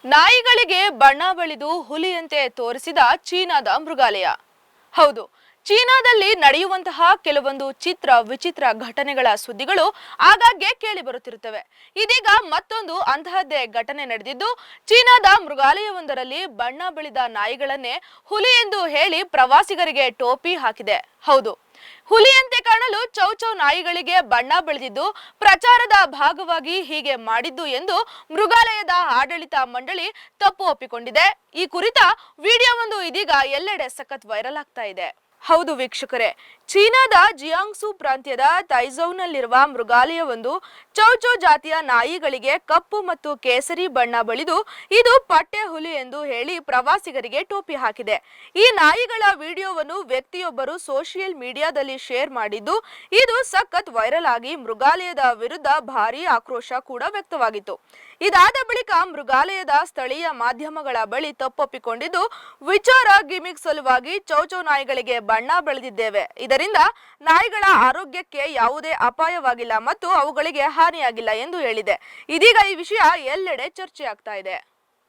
ನಾಯಿಗಳಿಗೆ ಬಣ್ಣ ಬಳಿದು ಹುಲಿಯಂತೆ ತೋರಿಸಿದ ಚೀನಾದ ಮೃಗಾಲಯ. ಹೌದು, ಚೀನಾದಲ್ಲಿ ನಡೆಯುವಂತಹ ಕೆಲವೊಂದು ವಿಚಿತ್ರ ಘಟನೆಗಳ ಸುದ್ದಿಗಳು ಆಗಾಗ್ಗೆ ಕೇಳಿ ಬರುತ್ತಿರುತ್ತವೆ. ಇದೀಗ ಮತ್ತೊಂದು ಅಂತಹದ್ದೇ ಘಟನೆ ನಡೆದಿದ್ದು, ಚೀನಾದ ಮೃಗಾಲಯವೊಂದರಲ್ಲಿ ಬಣ್ಣ ಬಳಿದ ನಾಯಿಗಳನ್ನೇ ಹುಲಿ ಎಂದು ಹೇಳಿ ಪ್ರವಾಸಿಗರಿಗೆ ಟೋಪಿ ಹಾಕಿದೆ. ಹೌದು, ಹುಲಿಯಂತೆ ಕಾಣಲು ಚೌಚೌ ನಾಯಿಗಳಿಗೆ ಬಣ್ಣ ಬಳಿದಿದ್ದು ಪ್ರಚಾರದ ಭಾಗವಾಗಿ ಹೀಗೆ ಮಾಡಿದ್ದು ಎಂದು ಮೃಗಾಲಯದ ಆಡಳಿತ ಮಂಡಳಿ ತಪ್ಪು ಒಪ್ಪಿಕೊಂಡಿದೆ. ಈ ಕುರಿತ ವಿಡಿಯೋವೊಂದು ಇದೀಗ ಎಲ್ಲೆಡೆ ಸಖತ್ ವೈರಲ್ ಆಗ್ತಾ ಇದೆ. ಹೌದು ವೀಕ್ಷಕರೇ, ಚೀನಾದ ಜಿಯಾಂಗ್ಸು ಪ್ರಾಂತ್ಯದ ತೈಝೌನಲ್ಲಿರುವ ಮೃಗಾಲಯವೊಂದು ಚೌಚೌ ಜಾತಿಯ ನಾಯಿಗಳಿಗೆ ಕಪ್ಪು ಮತ್ತು ಕೇಸರಿ ಬಣ್ಣ ಬಳಿದು ಇದು ಪಟ್ಟೆ ಹುಲಿ ಎಂದು ಹೇಳಿ ಪ್ರವಾಸಿಗರಿಗೆ ಟೋಪಿ ಹಾಕಿದೆ. ಈ ನಾಯಿಗಳ ವಿಡಿಯೋವನ್ನು ವ್ಯಕ್ತಿಯೊಬ್ಬರು ಸೋಷಿಯಲ್ ಮೀಡಿಯಾದಲ್ಲಿ ಶೇರ್ ಮಾಡಿದ್ದು, ಇದು ಸಖತ್ ವೈರಲ್ ಆಗಿ ಮೃಗಾಲಯದ ವಿರುದ್ಧ ಭಾರೀ ಆಕ್ರೋಶ ಕೂಡ ವ್ಯಕ್ತವಾಗಿತ್ತು. ಇದಾದ ಬಳಿಕ ಮೃಗಾಲಯದ ಸ್ಥಳೀಯ ಮಾಧ್ಯಮಗಳ ಬಳಿ ತಪ್ಪೊಪ್ಪಿಕೊಂಡಿದ್ದು, ವಿಚಾರ ಗಿಮಿಕ್ ಸಲುವಾಗಿ ಚೌಚೌ ನಾಯಿಗಳಿಗೆ ಬಣ್ಣ ಬಳಿದಿದ್ದೇವೆ, ಇದರಿಂದ ನಾಯಿಗಳ ಆರೋಗ್ಯಕ್ಕೆ ಯಾವುದೇ ಅಪಾಯವಾಗಿಲ್ಲ ಮತ್ತು ಅವುಗಳಿಗೆ ಹಾನಿಯಾಗಿಲ್ಲ ಎಂದು ಹೇಳಿದೆ. ಇದೀಗ ಈ ವಿಷಯ ಎಲ್ಲೆಡೆ ಚರ್ಚೆಯಾಗ್ತಾ ಇದೆ.